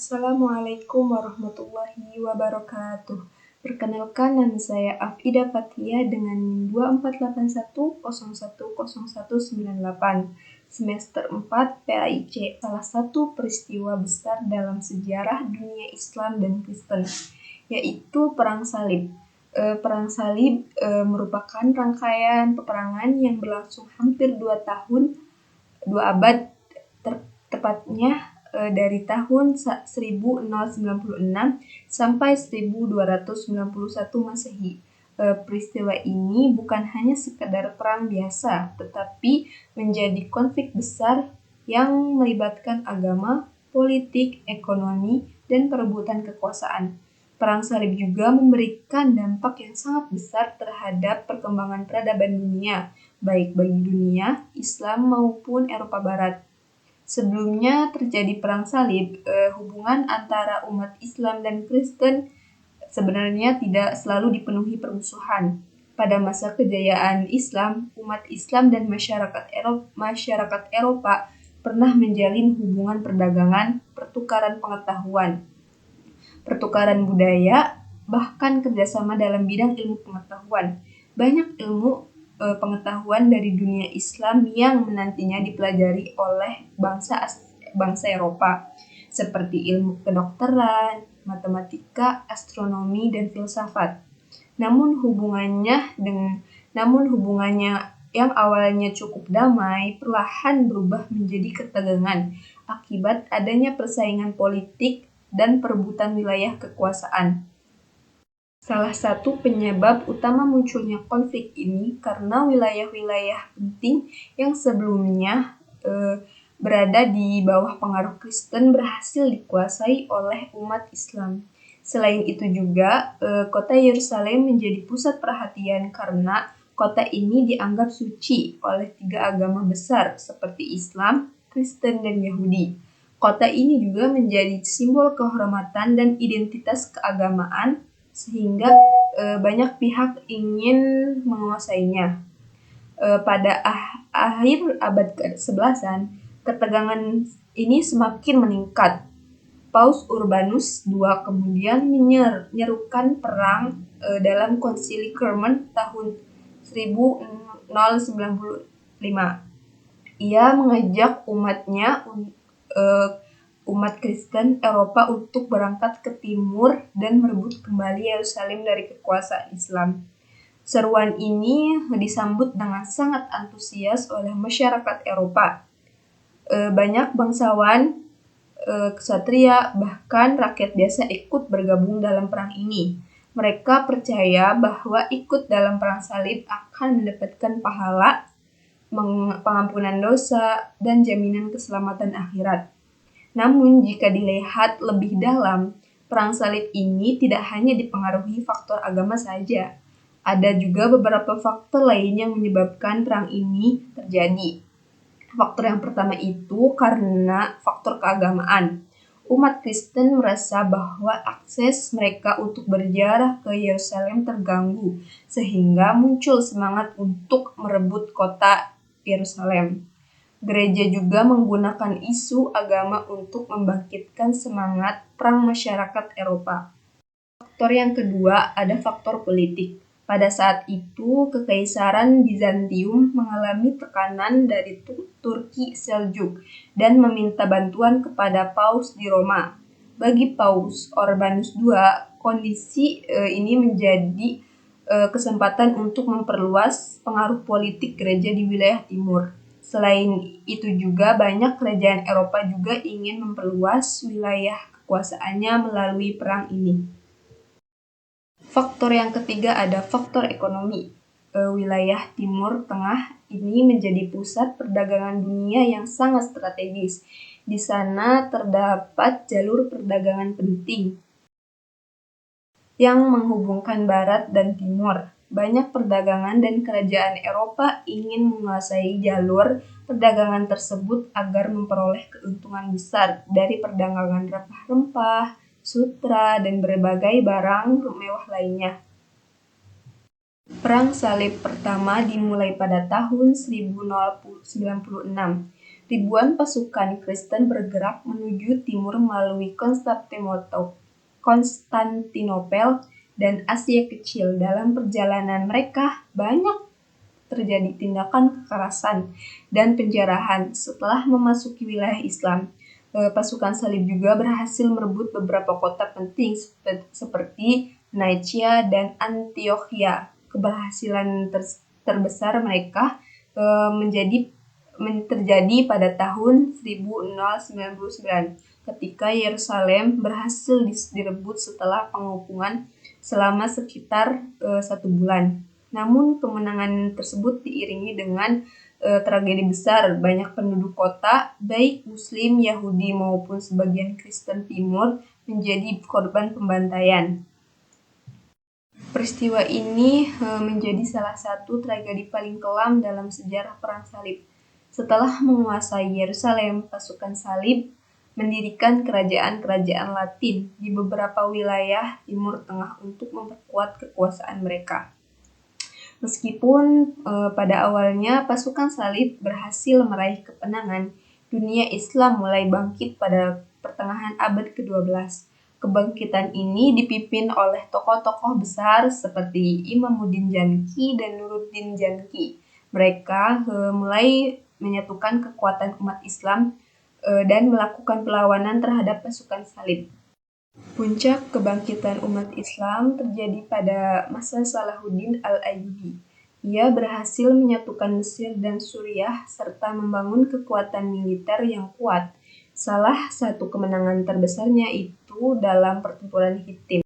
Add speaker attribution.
Speaker 1: Assalamualaikum warahmatullahi wabarakatuh. Perkenalkan, nama saya Afida Fathia dengan NIM 2481010198, semester 4 PAIC. Salah satu peristiwa besar dalam sejarah dunia Islam dan Kristen, yaitu Perang Salib. Perang Salib merupakan rangkaian peperangan yang berlangsung hampir 2 abad, tepatnya dari tahun 1096 sampai 1291 Masehi. Peristiwa ini bukan hanya sekadar perang biasa, tetapi menjadi konflik besar yang melibatkan agama, politik, ekonomi, dan perebutan kekuasaan. Perang Salib juga memberikan dampak yang sangat besar terhadap perkembangan peradaban dunia, baik bagi dunia Islam maupun Eropa Barat. Sebelumnya terjadi Perang Salib, hubungan antara umat Islam dan Kristen sebenarnya tidak selalu dipenuhi permusuhan. Pada masa kejayaan Islam, umat Islam dan masyarakat Eropa pernah menjalin hubungan perdagangan, pertukaran pengetahuan, pertukaran budaya, bahkan kerjasama dalam bidang ilmu pengetahuan. Banyak ilmu pengetahuan dari dunia Islam yang menantinya dipelajari oleh bangsa Eropa, seperti ilmu kedokteran, matematika, astronomi, dan filsafat. Namun hubungannya yang awalnya cukup damai perlahan berubah menjadi ketegangan akibat adanya persaingan politik dan perebutan wilayah kekuasaan. Salah satu penyebab utama munculnya konflik ini karena wilayah-wilayah penting yang sebelumnya berada di bawah pengaruh Kristen berhasil dikuasai oleh umat Islam. Selain itu juga, kota Yerusalem menjadi pusat perhatian karena kota ini dianggap suci oleh 3 agama besar seperti Islam, Kristen, dan Yahudi. Kota ini juga menjadi simbol kehormatan dan identitas keagamaan, sehingga banyak pihak ingin menguasainya. Pada akhir abad ke-11, ketegangan ini semakin meningkat. Paus Urbanus II kemudian menyerukan perang dalam Konsili Kermen tahun 1095. Ia mengajak umat Kristen Eropa untuk berangkat ke timur dan merebut kembali Yerusalem dari kekuasaan Islam. Seruan ini disambut dengan sangat antusias oleh masyarakat Eropa. Banyak bangsawan, ksatria, bahkan rakyat biasa ikut bergabung dalam perang ini. Mereka percaya bahwa ikut dalam perang salib akan mendapatkan pahala, pengampunan dosa, dan jaminan keselamatan akhirat. Namun jika dilihat lebih dalam, perang salib ini tidak hanya dipengaruhi faktor agama saja. Ada juga beberapa faktor lain yang menyebabkan perang ini terjadi. Faktor yang pertama itu karena faktor keagamaan. Umat Kristen merasa bahwa akses mereka untuk berziarah ke Yerusalem terganggu, sehingga muncul semangat untuk merebut kota Yerusalem. Gereja juga menggunakan isu agama untuk membangkitkan semangat perang masyarakat Eropa. Faktor yang kedua ada faktor politik. Pada saat itu, Kekaisaran Bizantium mengalami tekanan dari Turki Seljuk dan meminta bantuan kepada Paus di Roma. Bagi Paus Urbanus II, kondisi ini menjadi kesempatan untuk memperluas pengaruh politik gereja di wilayah timur. Selain itu juga banyak kerajaan Eropa juga ingin memperluas wilayah kekuasaannya melalui perang ini. Faktor yang ketiga ada faktor ekonomi. Wilayah Timur Tengah ini menjadi pusat perdagangan dunia yang sangat strategis. Di sana terdapat jalur perdagangan penting yang menghubungkan Barat dan Timur. Banyak perdagangan dan kerajaan Eropa ingin menguasai jalur perdagangan tersebut agar memperoleh keuntungan besar dari perdagangan rempah-rempah, sutra, dan berbagai barang mewah lainnya. Perang Salib pertama dimulai pada tahun 1096. ribuan pasukan Kristen bergerak menuju timur melalui Konstantinopel dan Asia Kecil. Dalam perjalanan mereka, banyak terjadi tindakan kekerasan dan penjarahan. Setelah memasuki wilayah Islam, pasukan salib juga berhasil merebut beberapa kota penting seperti Nicaea dan Antiokhia. Keberhasilan terbesar mereka terjadi pada tahun 1099 ketika Yerusalem berhasil direbut setelah pengepungan selama sekitar 1 bulan. Namun kemenangan tersebut diiringi dengan tragedi besar. Banyak penduduk kota, baik Muslim, Yahudi maupun sebagian Kristen Timur, menjadi korban pembantaian. Peristiwa ini menjadi salah satu tragedi paling kelam dalam sejarah Perang Salib. Setelah menguasai Yerusalem, pasukan salib mendirikan kerajaan-kerajaan Latin di beberapa wilayah Timur Tengah untuk memperkuat kekuasaan mereka. Meskipun pada awalnya pasukan salib berhasil meraih kemenangan, dunia Islam mulai bangkit pada pertengahan abad ke-12. Kebangkitan ini dipimpin oleh tokoh-tokoh besar seperti Imamuddin Janki dan Nuruddin Janki. Mereka mulai menyatukan kekuatan umat Islam dan melakukan perlawanan terhadap pasukan salib. Puncak kebangkitan umat Islam terjadi pada masa Salahuddin Al-Ayyubi. Ia berhasil menyatukan Mesir dan Suriah serta membangun kekuatan militer yang kuat. Salah satu kemenangan terbesarnya itu dalam pertempuran Hittim.